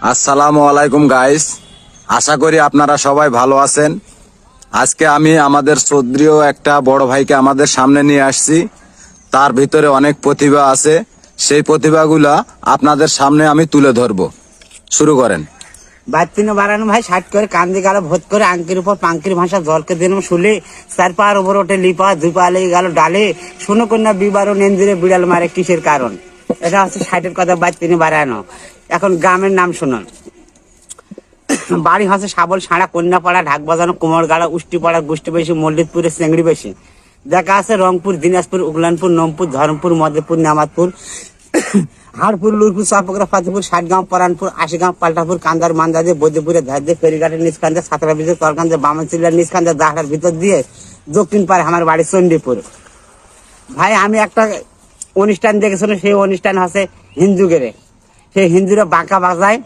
আসসালামু আলাইকুম গাইস, আশা করি আপনারা সবাই ভালো আছেন। আজকে আমি আমাদের শ্রদ্ধেয় একটা বড় ভাইকে আমাদের সামনে নিয়ে আসছি। তার ভিতরে অনেক প্রতিভা আছে, সেই প্রতিভাগুলা আপনাদের সামনে আমি তুলে ধরব। শুরু করেন। বাচ্চিনো বাড়ানো ভাই ষাট করে কান্দি গেল ভোট করে আঙ্কির উপর পাঙ্কির ভাষা জলকে দিলাম শুলে চার পার উপর ওঠে লিপা দুই পা লেগে গেল ডালে শুনো কন্যা বিবারও নেন্দিরে বিড়াল মারে কিসের কারণ। এটা হচ্ছে ষাটের কথা বাচ্চিনি বাড়ানো। এখন গ্রামের নাম শুনুন। বাড়ি হচ্ছে সাবল সাঁড়া কন্যাপাড়া ঢাক বাজানো কুমোরগাড়া উষ্টিপাড়া গোষ্ঠী বেশি মল্লিকপুরে চেংড়ি বেশি দেখা আছে রংপুর দিনাজপুর উগলানপুর নোমপুর ধরমপুর মধ্যপুর নামাজপুর হাড়পুর লুরপুর চাপকরা ফাতেপুর ষাটগাঁও পরানপুর আশিগাঁও পাল্টাপুর কান্দার মান্দাজে বৈদ্যপুরে ধার্যে ফেরিঘাটের নিষ্কান্দে সাতরা বিজে তরকান্দে বামনচিল্লার নিষ্কান্দে দাহড়ার ভিতর দিয়ে দক্ষিণ পারে আমার বাড়ি চণ্ডীপুর। ভাই আমি একটা অনুষ্ঠান দেখেছিলাম, সেই অনুষ্ঠান হচ্ছে হিন্দু গেরে, সেই হিন্দুরা বাঁকা বাজায়।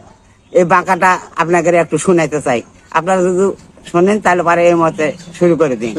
এই বাঁকাটা আপনাকে একটু শোনাইতে চাই, আপনারা যদি শোনেন তাহলে পারে এই মতে শুরু করে দিন।